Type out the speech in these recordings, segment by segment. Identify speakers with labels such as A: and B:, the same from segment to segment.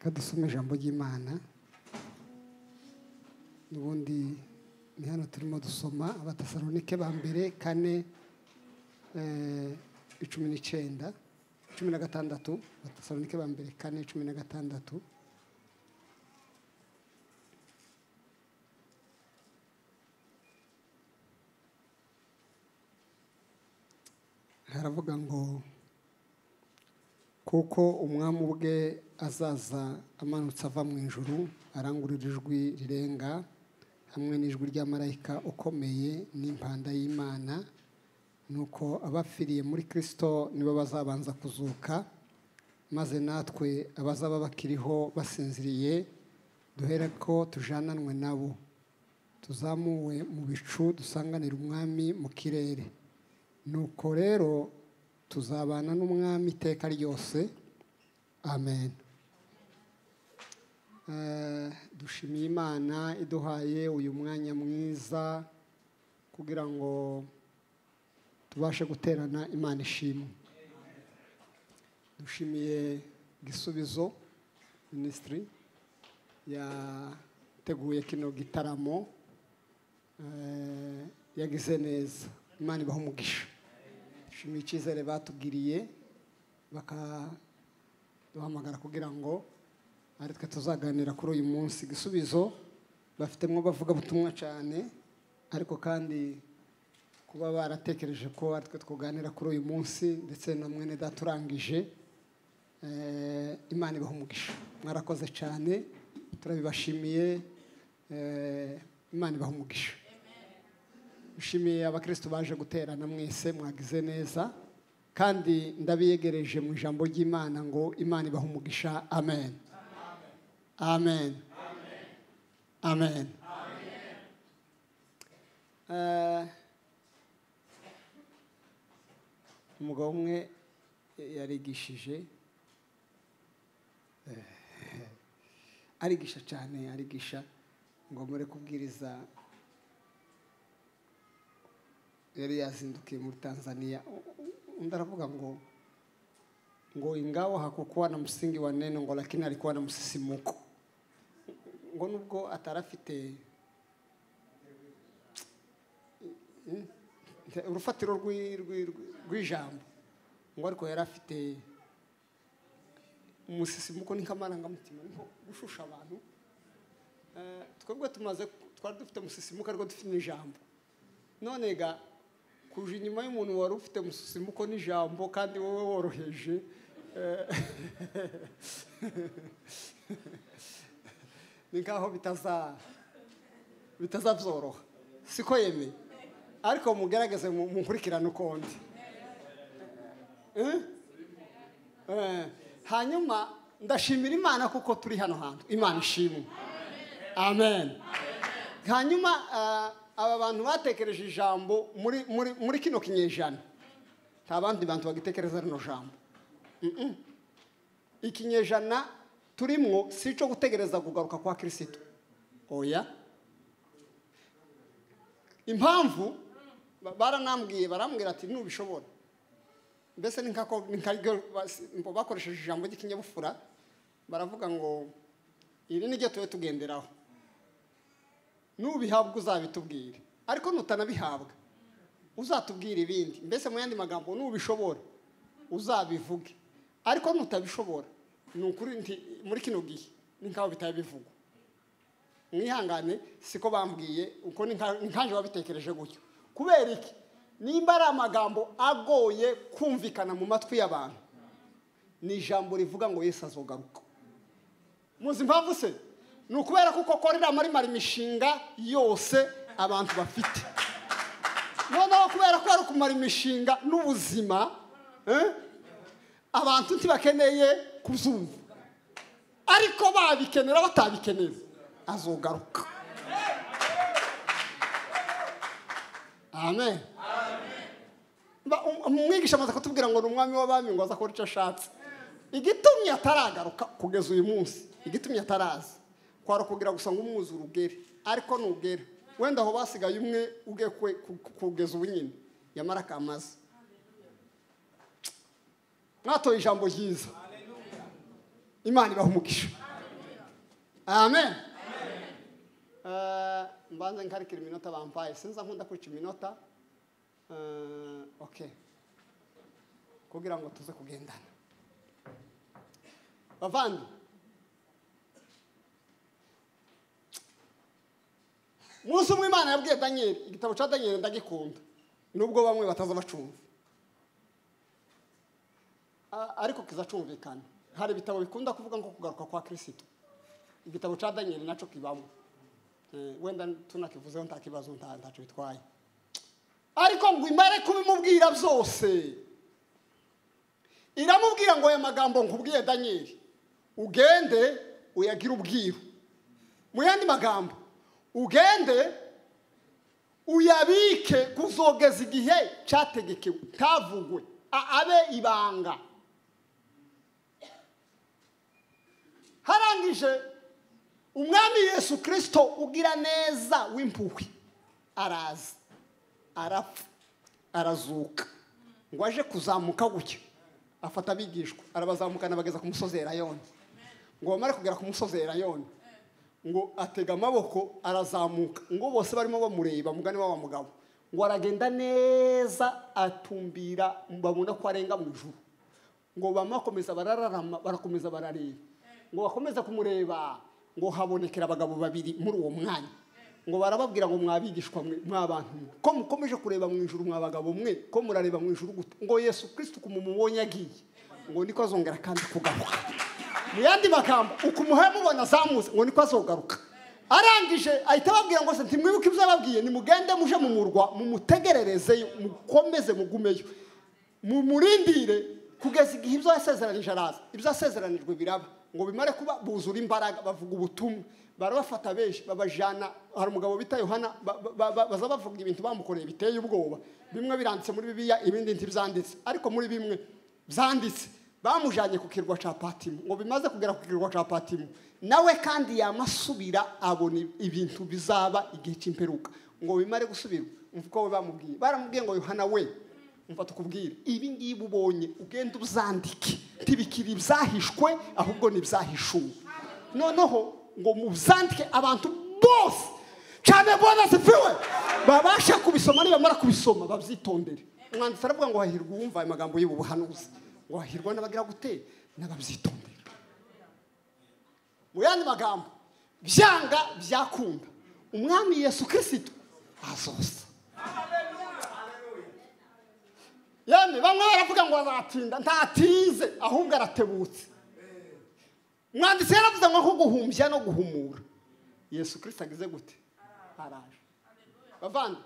A: kadusome ijambo ry'Imana. Nubundi ni hano turimo dusoma Abatesalonike ba mbere 4:19 16. Abatesalonike ba mbere 4:16. Haravuga ngo kuko umwami ubwe azaza amanutse ava mu ijuru arangurira ijwi rirenga hamwe n'ijwi ry'amarayika ukomeye n'impanda y'Imana, nuko abapfiriye muri Kristo nibo bazabanza kuzuka, maze natwe abazaba bakiriho basinziriye duhere ko tujananwe nabo, tuzamuwe mu bicu dusanganira umwami mu kirere. Nuko rero tuzabana n'umwami iteka ryose. Amen. Dushimiye Imana iduhaye uyu mwanya mwiza kugira ngo tubashe guterana Imana ishimwe. Dushimiye Gisubizo Ministry yateguye kino gitaramo, yagize neza. Imana ibahe umugisha. Dushimiye icyizere batugiriye bakaduhamagara kugira ngo ari twe tuzaganira kuri uyu munsi. Gisubizo bafitemo bavuga butumwa cyane, ariko kandi kuba baratekereje ko ari twe tuganira kuri uyu munsi ndetse na mwene daturangije, Imana ibahe umugisha. Mwarakoze cyane, turabibashimiye. Imana ibahe umugisha. Dushimiye abakristo baje guterana mwese, mwagize neza, kandi ndabiyegereje mu ijambo ry'Imana ngo Imana ibahe umugisha. Amen. Amen. Amen. Umugabo umwe yarigishije, arigisha cyane, arigisha ngo muri kubwiriza. Yari yazindukiye muri Tanzania, undi aravuga ngo ingawa hakukuwa na msingi wa neno ngo lakini alikuwa na msisimuko, ngo nubwo atarafite urufatiro rw'ijambo, ngo ariko yari afite umusisimuko n'ikamaranga-mutima, nko gushusha abantu. Twebwe twari dufite umusisimuko ariko dufite n'ijambo. None ga kuje inyuma y'umuntu wari ufite umusisimuko n'ijambo kandi wowe woroheje, ni nkaho bitazabyoroha, siko yemeye. Ariko mugerageze munkurikirane ukundi. Hanyuma ndashimira Imana kuko turi hano hantu. Imana ishimwe. Amen. Hanyuma aba bantu batekereje ijambo muri kino kinyejana, nta bandi bantu bagitekereza rino jambo. Ikinyejana turimo si cyo gutegereza kugaruka kwa Kristo. Oya. Impamvu barambwira ati nubishobora. Mbese ninkaryo bakoresheje ijambo ry'ikinyabufura, baravuga ngo iri ni ryo tuwe tugenderaho. Nubihabwa uzabitubwire, ariko nutanabihabwa uzatubwira ibindi. Mbese mu yandi magambo, nubishobora uzabivuge, ariko nutabishobora nukuri nti muri kino gihe ninkaho bitabivugwa. Mwihangane, siko bambwiye uko ninkanje wabitekereje gutyo. Kubera iki? Nimba ari amagambo agoye kumvikana mu matwi y'abantu, ni ijambo rivuga ngo Yesu azogaruka. Muzi impamvu se? Nukubera kuko korera muri imishinga yose abantu bafite. Noneho kubera ko ari kumara imishinga n'ubuzima, abantu ntibakeneye kuzumva, ariko babikenera batabikenera azogaruka. Amen. Umwigisha amaze kutubwira ngo n'umwami w'abami ngo aza akora icyo ashatse. Igitumye ataragaruka kugeza uyu munsi, igitumye ataraza kwara kugira gusa ngo umwuzure ugere, ariko nugera wenda aho basigaye umwe ugiye kugeza ubunyine yamara kamaze. Mwatoye ijambo ryiza. Imana ibahe umugisha. amen. Mbanze nkarikira iminota bampaye sinza nkunda kwica iminota. Okay, kugira ngo tuze kugendana. Bavandi, Musa umwimana yabwiye Daniel, igitabo cya Daniel ndagikunda nubwo bamwe bataza bacumva, ariko kizacumvikana. Hari ibitabo bikunda kuvuga ngo kugaruka kwa Kristo, igitabo cya Daniel naco kibamo. Wenda tunakivuzeho ntakibazo ntaco bitwaye, ariko ngo imare kubimubwira byose iramubwira ngo aya magambo nkubwiye Daniel ugende uyagira ubwiru. Mu yandi magambo, ugende uyabike kuzogeza igihe cyategekewe, ntavugwe, abe ibanga. Harangije umwami Yesu Kristo ugira neza w'impuhwe araza, arapfa, arazuka, ngo aje kuzamuka gutya afata abigishwa arabazamukana bageza ku musozi Elayono. Ngo bamare kugera ku musozi Elayono, ngo atega amaboko arazamuka, ngo bose barimo bamureba mugani wa mugabo, ngo aragenda neza atumbira babona ko arenga mu ijuru. Ngo bamakomeza barararama, barakomeza barareba, ngo bakomeza kumureba, ngo habonekera abagabo babiri muri uwo mwanya. Ngo barababwira ngo mwabigishwa mwe mwabantu ko mukomeje kureba mu ijuru mwabagabo mwe, ko murareba mu ijuru gute? Ngo Yesu Kristo kumumubonye agiye, ngo niko azongera kandi kugaruka. Mu yandi magambo ukumuhe mubona zamuze, ngo niko azogaruka. Arangije ahita ababwira ngo se ntimwibuke ibyo ababwiye, nimugende muje mu murwa mumutegererezeyo, mukomeze mugumeyo, mumurindire kugeza igihe ibyo yasezeranije araza. Ibyo yasezeranijwe biraba, ngo bimare kuba buzura imbaraga, bavuga ubutumwa, barabafata benshi babajana. Hari umugabo bita Yohana baza bavuga ibintu bamukoreye biteye ubwoba, bimwe biranditse muri Bibiliya ibindi ntibyanditse, ariko muri bimwe byanditse bamujanye ku kirwa ca Patimo. Ngo bimaze kugera ku kirwa ca Patimo, nawe kandi yamasubira abona ibintu bizaba igihe cy'imperuka. Ngo bimare gusubira umvuko we bamubwiye, baramubwiye ngo Yohana we umva tukubwire ibi ngibi ubonye ugenda uzandike, tibikiri ibyahishwe ahubwo ni ibyahishuwe. Noneho ngo muzandike abantu bose cyane bona sifiwe babasha kubisoma, nibamara kubisoma babyitondere. Umwanditsi aravuga ngo hahirwa uwumva aya magambo y'ubuhanuzi, ngo hahirwa n'abagira gute n'ababyitondera. Mu yandi magambo, byanga byakunda umwami Yesu Kristo azoza. Yane bamwe baravuga ngo azatinda, ntatize ahubwo aratebutse. Mwanditsi yaravuze ngo guhumbya no guhumura. Yesu Kristo agize gute? Araje. Bavandi,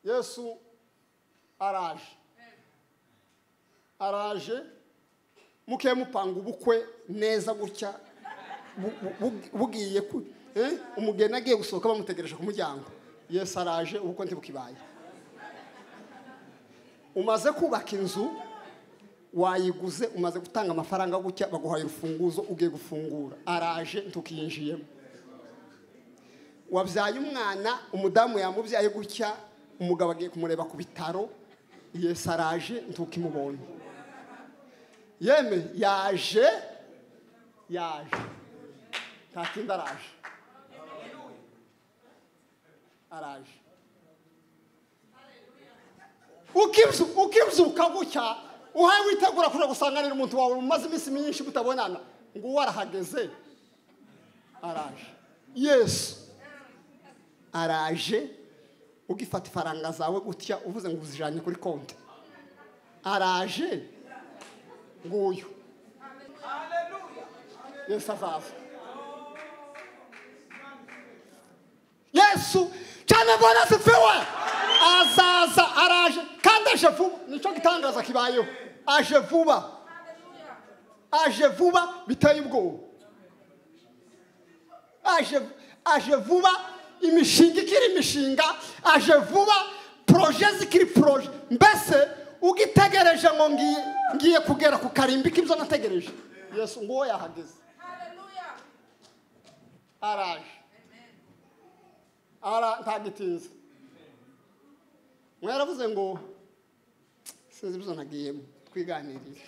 A: Yesu araje. Araje muke mupanga ubukwe neza gutya bugiye ku umugeni agiye gusohoka bamutegereje ku muryango. Yesu araje, ubukwe ntibukibaye. Umaze kubaka inzu wayiguze, umaze gutanga amafaranga gutya baguhaye urufunguzo ugiye gufungura. Araje ntukiyinjiyemo. Wabyaye umwana, umudamu yamubyaye gutya, umugabo agiye kumureba ku bitaro. Yesu araje ntukimubonye. Yeme yaje tatinda araje. Ukibyuka gutya uhaye witegura kuja gusanganira umuntu wawe umaze iminsi myinshi mutabonana, ngo warahageze. Araje. Yesu araje, ugifata ifaranga zawe gutya uvuze ngo uzijanye kuri konti. Araje nguyu. Yesu azaza. Yesu cyane bona sifiwe azaza, araje kandi aje vuba. Nico gitangaza kibayeho, aje vuba. Aje vuba biteye ubwoba. Aje vuba, imishinga ikiri imishinga, aje vuba, proje zikiri proje. Mbese ugitegereje ngo ngiye kugera ku karimbi k'ibyo nategereje, Yesu ngo yahageze. Araje. Ntagitinze. Mwaravuze ngo sinzi ibyo nagiyemo, twiganirire.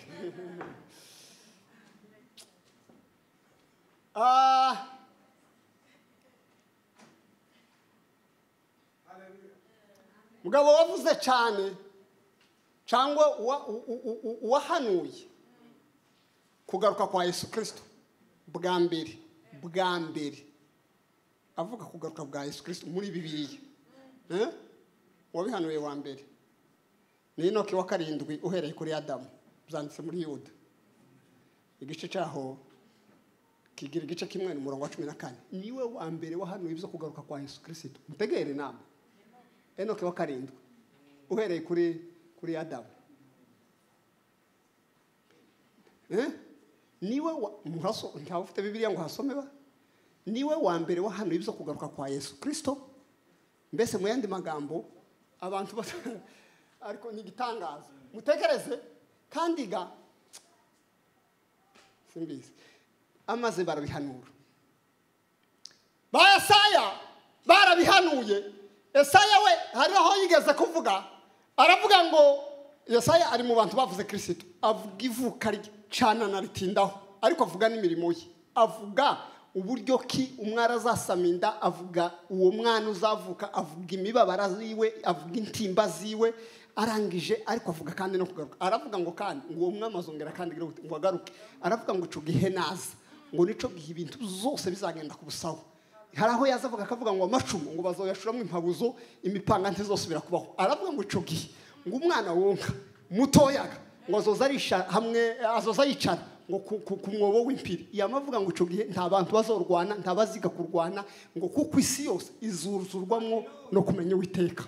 A: mugabo wavuze cyane cyangwa uwahanuye kugaruka kwa Yesu Kristo bwa mbere avuga kugaruka bwa Yesu Kristo muri Bibiliya wabihanuye wa mbere ni Enoki wa 7 uhereye kuri Adamu byanditse muri Yuda igice cyaho kigira igice kimwe n'umurongo wa 14 niwe wa mbere wahanuye ibyo kugaruka kwa Yesu Kristo mutegere inama Enoki wa 7 uhereye kuri Adamu niwe muhaso ntawufite Bibiliya ngo hasome ba niwe wa mbere wahanuye ibyo kugaruka kwa Yesu Kristo mbese mu yandi magambo abantu ariko ni gitangaza mutekereze kandi ga simbizi amaze barabihanura ba Yesaya barabihanuye Yesaya we hari aho yigeze kuvuga aravuga ngo Yesaya ari mu bantu bavuze Kristo avuga ivuka cyana naritindaho ariko avuga n'imirimo ye avuga uburyo ki umwara azasaminda avuga uwo mwana uzavuka avuga imibabara ziwe avuga intimba ziwe arangije ariko avuga kandi no kugaruka aravuga ngo kandi ngo uwo mwama azongera kandi ngo agaruke aravuga ngo cugihe naza ngo nico gihe ibintu zose bizagenda ku busaho hari aho yazavuga akavuga ngo amacumu ngo bazoyashuramo impabuzo imipanga ntizose birakubaho aravuga ngo ico gihe ngo umwana wonka mutoyaga ngo azozarisha hamwe azoza yicara ngo ku mwobo w'impiri yamavuga ngo ico gihe nta bantu bazorwana nta baziga kurwana ngo kuko isi yose izuruzurwamwo no kumenya Uwiteka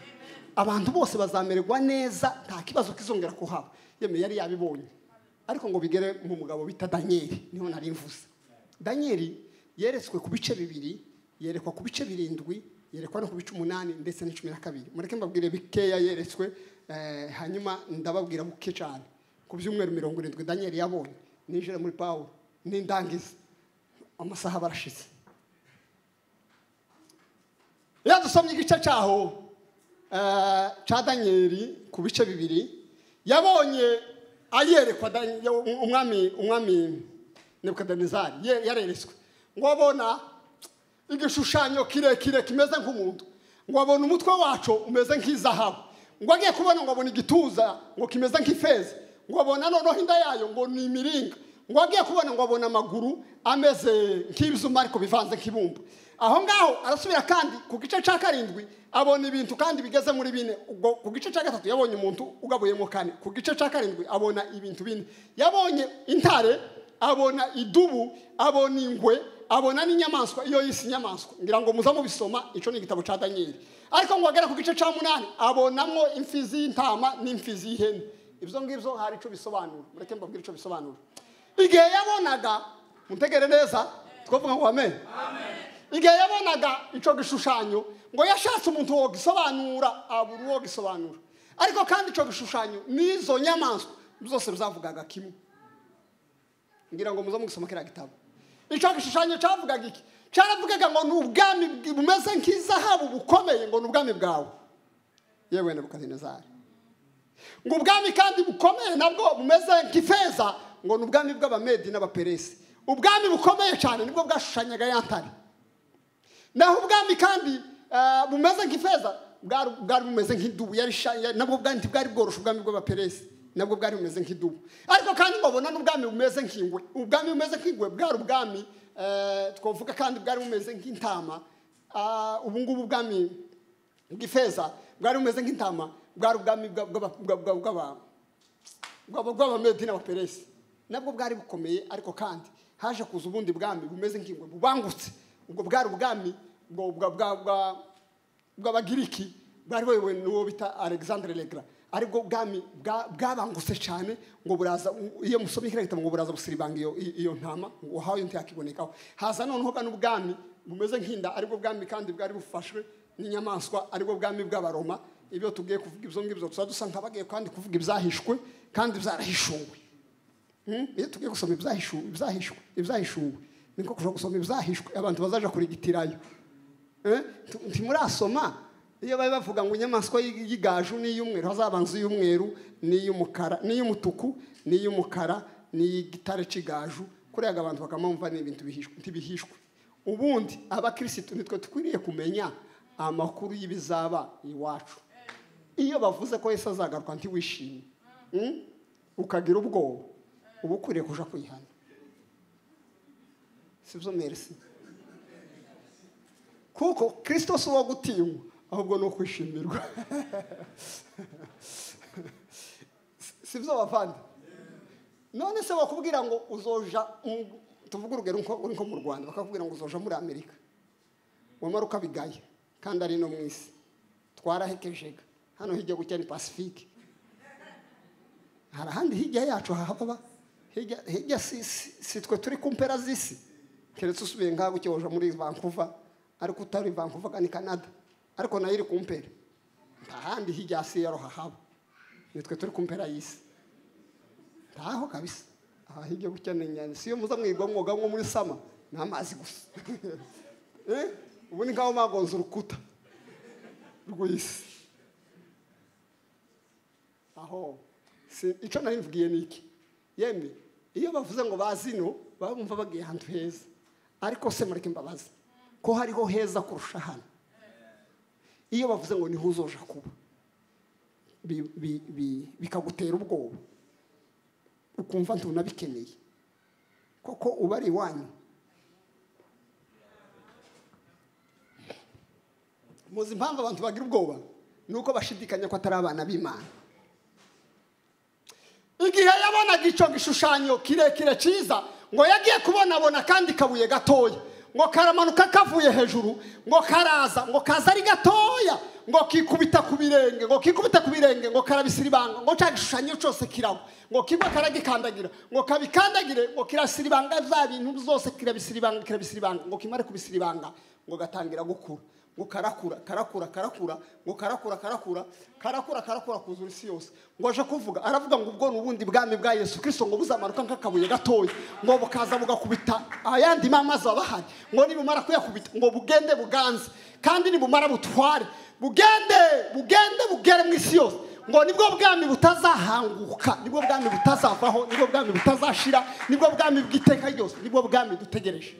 A: abantu bose bazamererwa neza nta kibazo kizongera kuhaba yeme yari yabibonye ariko ngo bigere mu mugabo bita Danieli niho nari mvuze Danieli yeretswe ku bice 2 yerekwa ku bice 7 yerekwa no ku bice 8 ndetse na 12 mureke mbabwire bikeya yeretswe hanyuma ndababwira buke cyane ku byumweru 70 Danieli yabonye ninjira muri Paulo nindangiza amasaha barashize yadusomye igice cyaho cha Danieli ku bice 2 yabonye ayerekwa umwami Nebukadinezari yareretswe ngo abona igishushanyo kirekire kimeze nk'umuntu ngo abona umutwe wacu umeze nk'izahabu ngo agiye kubona ngo abona igituza ngo kimeze nk'ifeza ngo abona noneho inda yayo ngo ni imiringa ngo agiye kubona ngo abona amaguru ameze nk'ibyuma ariko bivanze nk'ibumba aho ngaho arasubira kandi ku gice cya 7 abona ibintu kandi bigeze muri 4 ku gice cya 3 yabonye umuntu ugabuyemo 4 ku gice cya 7 abona ibintu 4 yabonye intare abona idubu abona ingwe abona n'inyamaswa iyo yisi nyamaswa ngira ngo muza mu bisoma ico ni igitabo ca Danieli ariko ngo agera ku gice cya 8 abonamwo imfizi y'intama n'imfizi y'ihene ibyo ngibyo hari ico bisobanura mureke mbabwire ico bisobanura igihe yabonaga mutegere neza twavuga ngo amen igihe yabonaga ico gishushanyo ngo yashatse umuntu wo gisobanura aburu wo gisobanura ariko kandi ico gishushanyo nizo nyamaswa zose bizavugaga kimwe ngira ngo muza mu gusoma kira gitabo ico gishushanyo cyavugaga iki cyaravugaga ngo n'ubwami bumeze nk'izahabu bukomeye ngo n'ubwami bwawe yewe Nebukadinezari ngo ubwami kandi bukomeye nabwo bumeze nk'ifeza ngo n'ubwami bw'Abamedi n'Abaperesi ubwami bukomeye cyane nibwo bwashushanyaga yantare naho ubwami kandi bumeze nk'ifeza bwari bumeze nk'idubu nabwo bwari bworosha ubwami bw'Abaperesi nabwo bwari bumeze nk'idubu ariko kandi babona n'ubwami bumeze nk'ingwe ubwami bumeze nk'ingwe bwari ubwami twavuga kandi bwari bumeze nk'intama ubu ngubu ubwami bw'ifeza bwari bumeze nk'intama bwari ubwami bw'Abamedi n'Abaperesi nabwo bwari bukomeye ariko kandi haje kuza ubundi bwami bumeze nk'ingwe bubangutse ubwo bwari ubwami bw'Abagiriki bwari wewe n'uwo bita Alexandre le Grand aribwo bwami bwabangutse cyane ngo buraza iyo musomye kiragita ngo buraza busiribanga iyo ntama ngo hayo ntiyakibonekaho haza noneho kandi ubwami bumeze nk'inda aribwo bwami kandi bwari bufashwe n'inyamaswa aribwo bwami bw'Abaroma ibyo tugiye kuvuga ibyo ngibyo tuza nkabagiye kandi kuvuga ibyahishwe kandi byarahishuwe iyo tugiye gusoma ibyahishwe niko kuja gusoma ibyahishwe abantu bazaja kurigitirayo ntimurasoma iyo bari bavuga ngo inyamaswa y'igaju n'iy'umweru hazabanza iy'umweru n'iy'umukara n'iy'umutuku n'iy'umukara n'igitare c'igaju kuriyaga abantu bakamumva n'ibintu bihishwe ubundi abakristo nitwe tukwiriye kumenya amakuru y'ibizaba iwacu iyo bavuze ko Yesu azagaruka ntiwishimye ukagira ubwoba uba ukwiriye kuja kwihana. Sibyo merci. Kuko Kristo si uwo gutinywa ahubwo no kwishimirwa. Sibyo bavanda. None se bakubwira ngo uzoja tuvuga urugero uri nko mu Rwanda bakakubwira ngo uzoja muri Amerika. Wamara ukabigaye kandi ari no mwisi. Twarahekejega hano hirya gucya ni Pacifique. Harahandi hirya yacu hahaba hirya si twe turi kumpera zisi. Keretse usubiye ngaho cyoja muri Vancouver ariko utari Vancouver kandi Canada ariko nayo iri kumpera. Ahandi hirya si yaro hahaba. Nitwe turi kumpera yisi. Ntaho kabisa. Aha hirya gucya nyane siyo muza mwigwa mwoga mwo muri sama n'amazi gusa. Ubu ni ngaho magonza urukuta rw'isi. Aho icyo nari mvugiye niki yemwe iyo bavuze ngo bazino babumva bagiye ahantu heza ariko se mureke mbabaza ko hariho heza kurusha hano. Iyo bavuze ngo niho uzoja kuba bikagutera ubwoba ukumva ntunabikeneye koko ubari wanyu. Muzi impamvu abantu bagira ubwoba nuko bashidikanya ko atari abana b'Imana. Igihe yabonaga icyo gishushanyo kirekire cyiza ngo yagiye kubonabona kandi kabuye gatoya ngo karamanuka kavuye hejuru ngo karaza ngo kaza ari gatoya ngo kikubita ku birenge ngo karabisiribanga ngo cya gishushanyo cyose kirabo ngo kigwa karagikandagira ngo kabikandagire ngo kirasiribanga za bintu zose kirabisiribanga ngo kimare kubisiribanga ngo gatangira gukura ngo karakura kuzura isi yose ngo aje kuvuga aravuga ngo ubwo nubundi bwami bwa Yesu Kristo ngo buzamaruka nkakabuye gatoya ngo bukaza bugakubita ayandi mamazi abahari ngo nibumara kuyakubita ngo bugende buganze kandi nibumara butware bugere mu isi yose ngo nibwo bwami butazahanguka nibwo bwami butazavaho nibwo bwami butazashira nibwo bwami bw'iteka ryose nibwo bwami dutegereje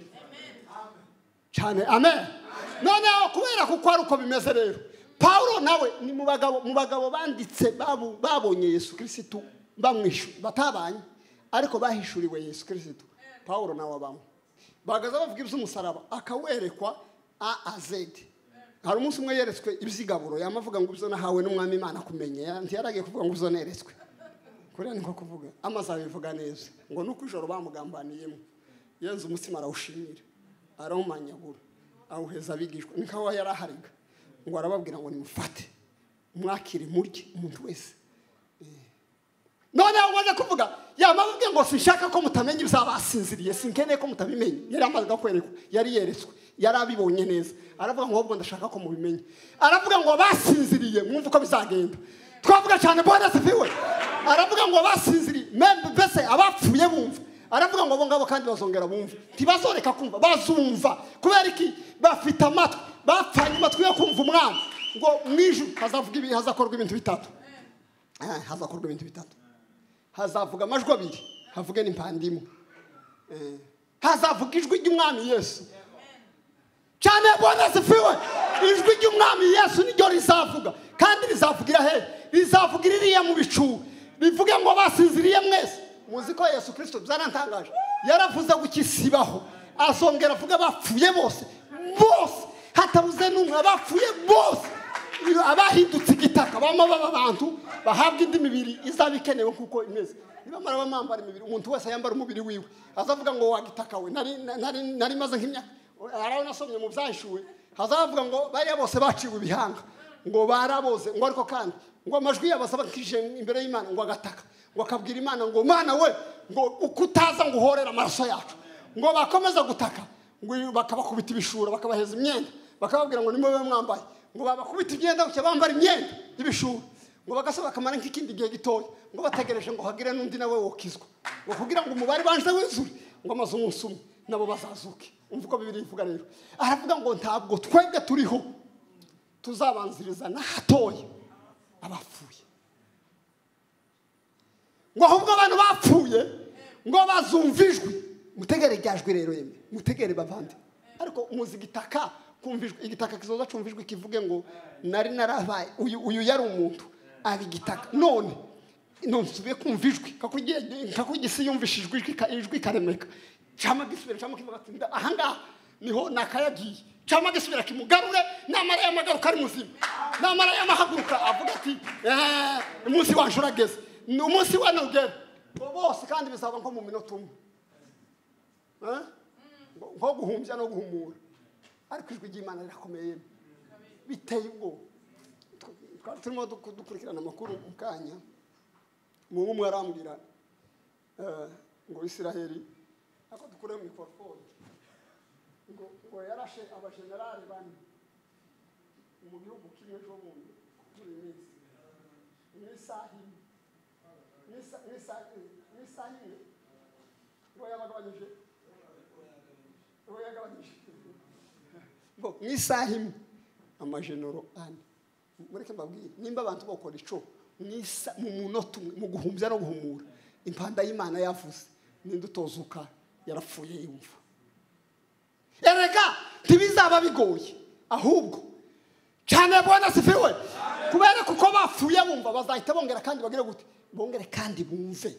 A: cyane. Amen. None kubera kuko ari uko bimeze rero Paulo nawe ni mu bagabo banditse babonye Yesu Kristo bamwishu batabanye ariko bahishuriwe Yesu Kristo. Paulo nawe abamo bagaza bavuga iby'umusaraba akawerekwa A Z. Hari umunsi umwe yeretswe ibyigaburo yamavuga ngo ibyo nahawe n'umwami Imana kumenya ntiyaragiye kuvuga ngo uzo neretswe kuri niko kuvuga amazabe bivuga neza ngo nuko ijoro bamugambaniyemo yenze umutima arawushimira arawumanyagura awuheza abigishwa nikaho yarahariga ngo arababwira ngo nimufate umwakire murye umuntu wese. None waje kuvuga yamabwiye ngo sinshaka ko mutamenya ibyabasinziriye sinkeneye ko mutabimenye yari amaze gakwereka yari yeretswe yari abibonye neza aravuga ngo ahubwo ndashaka ko mubimenye aravuga ngo basinziriye mwumva uko bizagenda twavuga cyane bwana sifiwe aravuga ngo basinziriye mbese abapfuye bumva aravuga ngo bo ngabo kandi bazongera bumva ntibazoreka kumva bazumva kubera iki bafite amatwi bapfanye amatwi yo kumva umwana ngo mwiju hazakorwa ibintu bitatu hazavuga amajwi abiri havuge n'impande imwe hazavuga ijwi ry'umwami Yesu cyane bwana sifiwe ijwi ry'umwami Yesu niryo rizavuga kandi rizavugira he rizavugira iriya mu bicu bivuge ngo basinziriye mwese. Muzi ko Yesu Kristo byarantangaje yaravuze gukisibaho azongera avuga bapfuye bose hatabuze n'umwe bapfuye bose abahindutse igitaka bama abantu bahabwa indi mibiri izabikenewe kuko imeze niba mara bamambara imibiri umuntu wese yambara umubiri wiwe azavuga ngo wagitaka we nari maze nk'imyaka araho nasomye mu byahishuwe hazavuga ngo bari bose baciwe ibihanga ngo baraboze ngo ariko kandi ngo amajwi yabasaba kije imbere y'Imana ngo agataka ngo akabwira Imana ngo Mana we ngo ukutaza ngo uhorera amaraso yacu ngo bakomeza gutaka ngo bakabakubita ibishura bakabaheza imyenda bakababwira ngo nimwe mwambaye ngo babakubita imyenda uke bambara imyenda ibishura ngo bagasaba kamara nk'ikindi gihe gitoya ngo bategereje ngo hagire n'undi nawe wokizwa ngo kugira ngo umubare banze wizure ngo amaze umunsi umwe nabo bazazuke. Umva uko Bibiliya ivuga rero aravuga ngo ntabwo twebwe turiho tuzabanziriza na hatoya abapfuye ngo ahubwo abantu bapfuye ngo bazumva ijwi mutegere ryajwi rero yemwe mutegere bavande ariko umuzigitaka kumvijwe igitaka kizoza cumvijwe kivuge ngo nari narabaye uyu yari umuntu ari igitaka none subiye kumvijwe kakugisi yumvishijwe ijwi karemeka cyama gisubira cyama kivuga ati ahangaha niho nakayagiye cyama gisubira kimugarure namara y'amagaruka ari muzima namara y'amahaguruka avuga ati umunsi wanje urageze ni umunsi wa nugere bose kandi bizaba nko mu minota umwe nko guhumbya no guhumura ariko ijwi ry'Imana rirakomeye biteye ubwo turimo dukurikirana amakuru mukanya umwe arambwira ngo Isiraheli ako dukure mu mikorofone ngo yarashe abajenerali bane mu gihugu kimwe cyo bundi muri n'isahi ngo yabagabanyije ngo n'isahi amajenero ane mureke mbabwire nimba abantu bakora ico mu munota mu guhumbya no guhumura impanda y'Imana yavuze n'indutozuka yarapfuye yumva erega ntibizaba bigoye ahubwo cyane Bwana sifiwe kubera kuko bapfuye bumva bazahita bongera kandi bagire gute bongere kandi bumve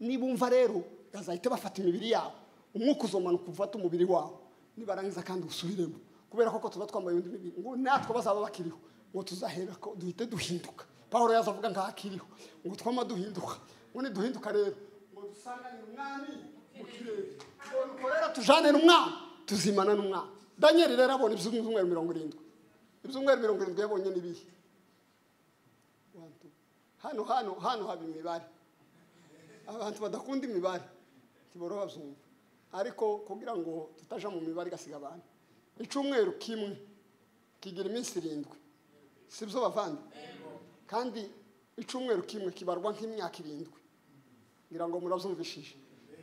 A: nibumva rero bazahita bafata imibiri yabo umwuka uzomanuka ufata umubiri wabo nibarangiza kandi usubiremo kubera koko tuba twambaye undi mibiri ngo natwe bazaba bakiriho ngo tuzahera ko duhite duhinduka Paulo yazavuga ngakiriho ngo twama duhinduka none duhinduka rero ngo dusanganire umwami mu kirere ngo korera tujane n'umwami tuzimana n'umwami Daniel rero abona ibyumweru 70 ibyumweru 70 yabonye nibihe hano haba imibare abantu badakunda imibare tiboro bazumva ariko kugira ngo tutaja mu mibare gasiga abantu icumweru kimwe kigira iminsi 7 sibyo bavandi kandi icumweru kimwe kibarwa nk'imyaka 7 ngira ngo murazumvishije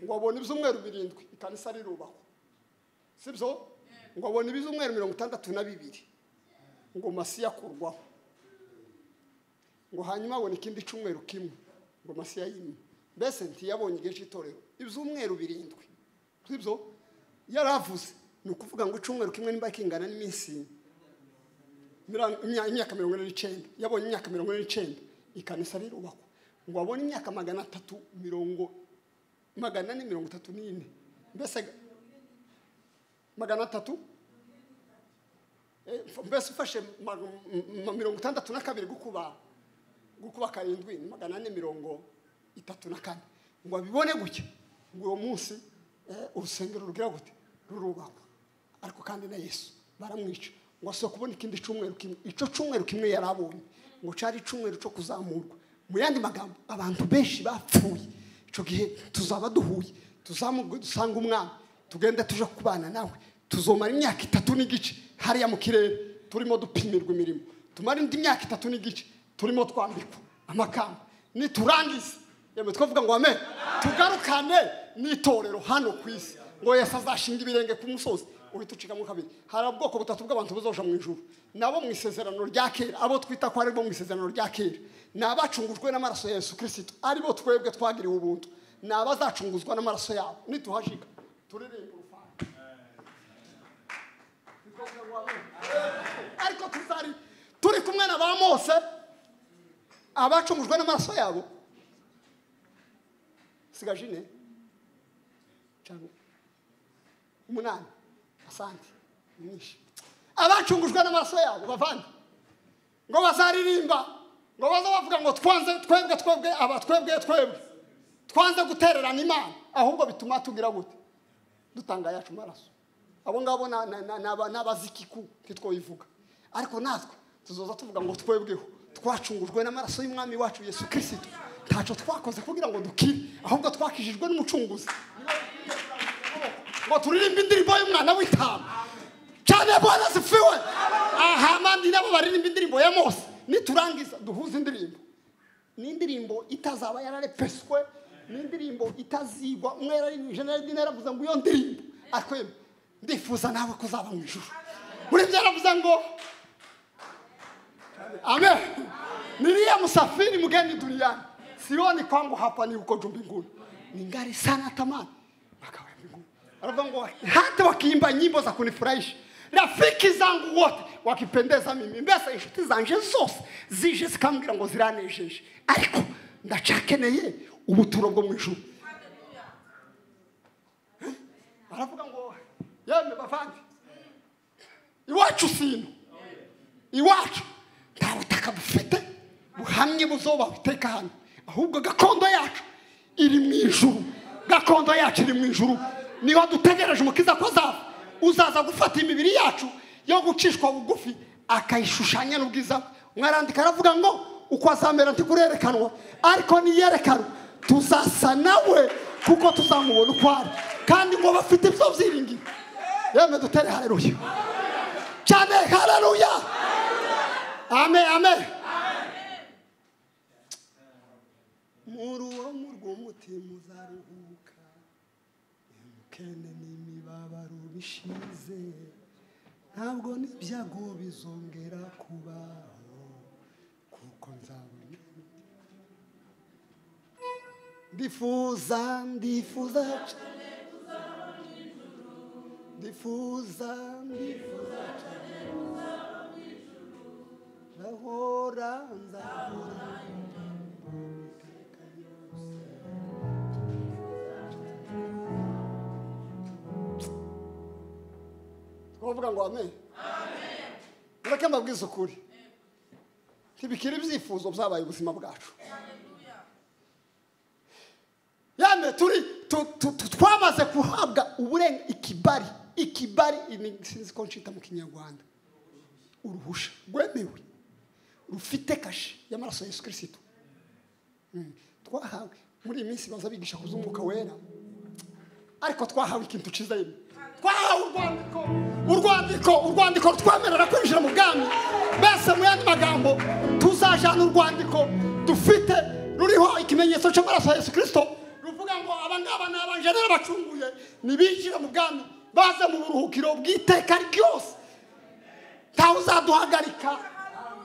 A: ngo abone ibyumweru 7 ikanisa rirubakwa sibyo ngo abone ibyumweru 62 ngo Masiya kurwaho ngo hanyuma abone ikindi icumweru kimwe ngo Masiya yimwe mbese ntiyabonye igihe cy'itorero ibyumweru 7 sibyo yaravuze ni ukuvuga ngo icumweru kimwe nimba kingana n'iminsi imyaka 49 yabonye imyaka 49 ikanisa rirubakwa ngo abone imyaka 434 mbese 300 mbese ufashe 62 gukuba karindwi ni 434 ngo abibone gutya ngo uwo munsi urusengero rugira gute rurubakwa ariko kandi na Yesu baramwica ngo aso kubona ikindi cumweru kimwe ico cumweru kimwe yarabonye ngo cari cumweru cyo kuzamurwa mu yandi magambo abantu benshi bapfuye ico gihe tuzaba duhuye tuzamugwe dusanga umwami tugende tuje kubana nawe tuzomara imyaka 3 n'igice hariya mu kirere turimo dupimirwa imirimo tumara indi myaka 3 n'igice turimo twambikwa amakamba niturangiza yemwe twavuga ngo amen tugarukane n'itorero hano kwisi ngo Yesu azashinga ibirenge ku musozi uhitucika mu kabiri hari ubwoko butatu bw'abantu buzoja mu ijuru nabo mu isezerano rya kera abo twita ko ari bo mu isezerano rya kera nabacungujwe n'amaraso ya Yesu Kristo ari bo twebwe twagiriwe ubuntu nabazacunguzwa n'amaraso yabo nituhashika turirimba urufano ariko turi kumwe na ba Mose abacungujwe n'amaraso yabo sigajine cyangwa 8 asante nishi abacungujwe n'amaraso yabo bavandi ngo bazaririmba ngo bazavuga ngo twebwe twanze gutererana Imana ahubwo bituma tugira gute dutanga yacu maraso abo ngabo nabazikiku titwoyivuga ariko natwe tuzoza tuvuga ngo twebweho twacungujwe n'amaraso y'umwami wacu Yesu Kristo ntaco twakoze kugira ngo dukire ahubwo twakijijwe n'umucunguzi ngo turirimba indirimbo y'umwana w'intama cyane Bwana sifiwe aha mandi nabo baririmba indirimbo ya Mose niturangiza duhuza indirimbo n'indirimbo itazaba yararepeswe n'indirimbo itazigwa umwera ari general dinera avuze ngo iyo ndirimbo akweme ndifuza nawe kuzaba mu ijuru muri byaravuze ngo amen nilia msafiri mgeni duniani sioni kwangu hapa ni huko mbinguni ni ngari sana tamani makawa mbinguni anavuga ngo hata wakiimba nyimbo za kunifurahisha rafiki zangu wote wakipendeza mimi, mbese inshuti zanje zose zije zikambwira ngo ziranejeje, ariko ndacakeneye ubuturo bwo mu ijuru. Baravuga ngo yemwe bavandi, iwacu sino, iwacu nta butaka dufite buhamye buzoba buteka hano, ahubwo gakondo yacu iri mu ijuru. Gakondo yacu iri mu ijuru, niho dutegereje umukiza ko azava, uzaza gufata imibiri yacu yo gucishwa bugufi akayishushanya n'ubwiza bwe. Mwarandika aravuga ngo uko azamera ntikurerekanwa, ariko niyerekanwa tuzasa nawe kuko tuzamubona uko ari, kandi ngo bafite ibyo byiringiro. Yemwe dutere haleluya cyane, haleluya, amen, amen. Muri uwo murwa umutima uzaruhuka, umukene n'imibabaro bishize, ntabwo n'ibyago bizongera kubaho, kuko nzabona. Ndifuza nzahora twavuga ngo amen. Mureke mbabwize ukuri, ntibikiri ibyifuzo byabaye ubuzima bwacu. Yamwe twamaze kuhabwa ikibari sinzi ko ncita mu Kinyarwanda, uruhusha rwemewe rufite kashe y'amaraso ya Yesu Kristo. Twahawe muri iyi minsi baza bigisha kuzumuka wera, ariko twahawe ikintu ciza yemwe. Twahawe urwandiko rutwemerera kwinjira mu bwami. Mbese mu yandi magambo tuzajana urwandiko dufite ruriho ikimenyetso cy'amaraso ya Yesu Kristo, ruvuga ngo abangaba n'abanje n'abacunguye nibinjira mu bwami, baze mu buruhukiro bw'iteka ryose, ntawe uzaduhagarika.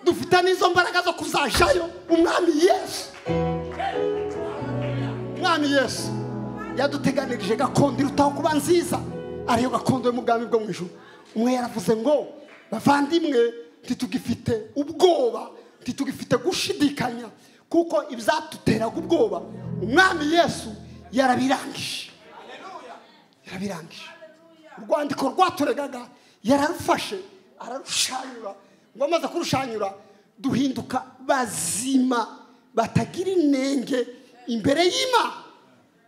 A: Dufite n'izo mbaraga zo kuzajayo. Umwami Yesu yaduteganirije gakondo irutaho kuba nziza, ariyo gakondo yo mu bwami bwo mu ijuru. Umwe yaravuze ngo bavandimwe, ntitugifite ubwoba, ntitugifite gushidikanya, kuko ibyatuteraga ubwoba Umwami Yesu yarabirangije. Urwandiko rwaturegaga yararufashe ararushanyura, ngo amaze kurushanyura duhinduka bazima batagira inenge imbere y'Imana,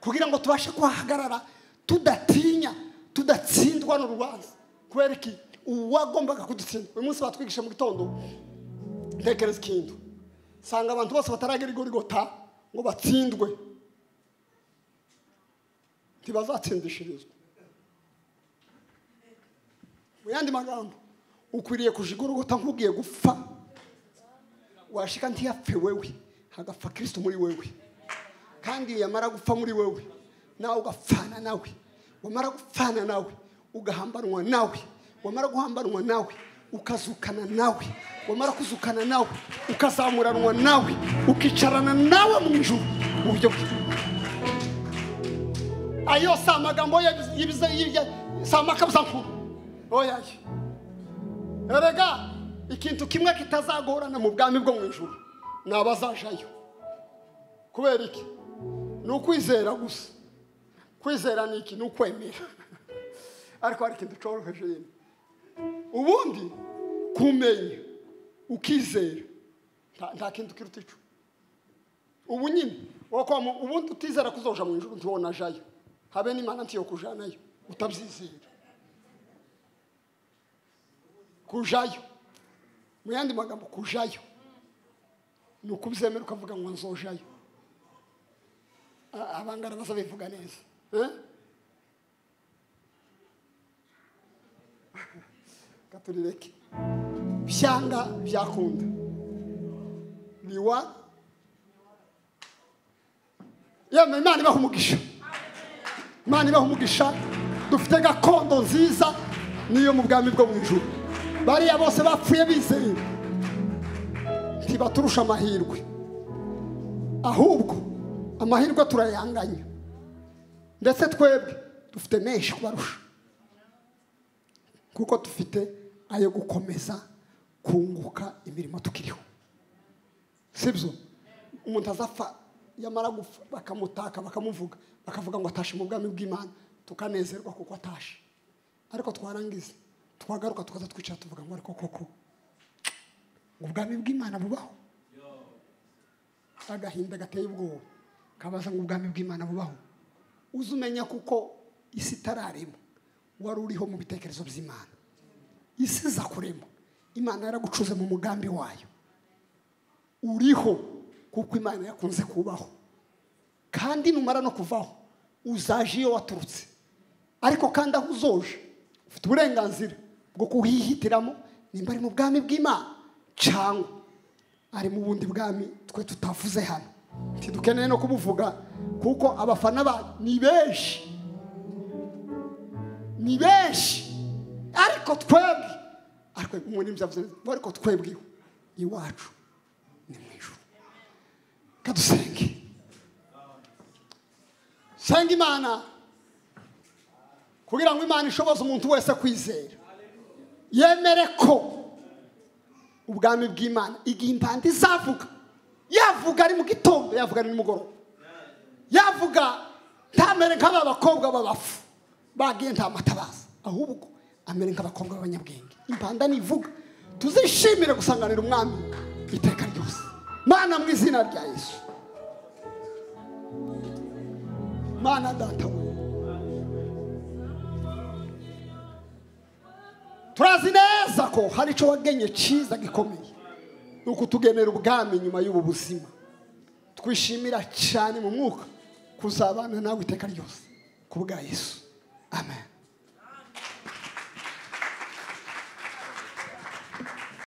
A: kugira ngo tubashe kuhagarara tudatinya, tudatsindwa n'urubanza. Kubera iki? Uwagombaga kudutsinda. Uyu munsi batwigisha mu gitondo, ntekereza ikintu, sanga abantu bose bataragera igorigota ngo batsindwe, ntibazatsindishirizwa. Mu yandi magambo, ukwiriye kuja igorigota nk'ugiye gupfa, washika ntiyapfe wewe, hagapfa Kristo muri wewe, kandi yamara gupfa muri wewe nawe ugapfana nawe, wamara gupfana nawe ugahambanwa nawe, wamara guhambanwa nawe ukazukana nawe, wamara kuzukana nawe ukazamuranwa nawe, ukicarana nawe mu ijuru mu buryo bwe. Ayo si amagambo si amakabuza nkuru, oyaye. Erega ikintu kimwe kitazagorana mu bwami bwo mu ijuru ni abazajayo. Kubera iki? Ni ukwizera gusa. Kwizera ni iki? Ni ukwemera. Ariko hari ikintu cyoroheje yemwe. Ubundi kumenya ukizera nta kintu kiruta ico. Ubu nyine ubundi utizera kuzoja mu ijuru ntibona jayo, habe n'Imana ntiyo kujanayo utabyizera. Kujayo mu yandi magambo, kujayo ni ukubyemera ukavuga ngo nzojayo. Abangara basa bivuga neza, katurireke byanga byakunda niwa yemwe. Imana ibaha umugisha, Imana ibaha umugisha. Dufite gakondo nziza niyo mu bwami bwo mu ijuru. Bariya bose bapfuye bizeye ntibaturusha amahirwe, ahubwo amahirwe turayanganya, ndetse twebwe dufite menshi kubarusha. kuko dufite ayo gukomeza kunguka imirimo tukiriho. Sibyo umuntu azapfa yamara gupfa bakamutaka bakamuvuga bakavuga ngo atashe mu bwami bw'Imana, tukanezerwa kuko atashe. Ariko twarangiza twagaruka tukaza twicara tuvuga ngo ariko koko ubwami bw'Imana bubaho. Agahinda gateye ubwoba kabaza ngo ubwami bw'Imana bubaho. Uzumenya kuko isi tararema wari uriho mu bitekerezo by'Imana. Isi za kurema Imana yaragucuze mu mugambi wayo. Uriho kuko Imana yakunze kubaho, kandi numara no kuvaho uzaje iyo waturutse. Ariko kandi aho uzoje ufite uburenganzira bwo kuhihitiramo nimba ari mu bwami bw'Imana cyangwa ari mu bundi bwami twe tutavuze hano. Ntidukeneye no kubuvuga kuko abafana ba ni benshi, ariko twebwe ariko umuntu imvyavuze ariko twebwe iwacu ni mwijuru. Kadusenge. Senga Imana kugira ngo Imana ishoboze umuntu wese kwizera, yemere ko ubwami bw'Imana igihe impanda izavuga, yavuga ari mu gitondo, yavuga ari nimugoroba, yavuga ntamere nk'aba bakobwa b'abafu bagiye nta matabaza, ahubwo amere nk'abakobwa b'abanyabwenge. Impanda nivuga tuzishimire gusanganira umwami iteka ryose. Mana mu izina rya Yesu, Mana data we, turazi neza ko hari icyo wagenye cyiza gikomeye, nuko tugenera ubwami nyuma y'ubu buzima. Twishimira cyane mu mwuka kuzabana nawe iteka ryose ku bwa Yesu. Amen.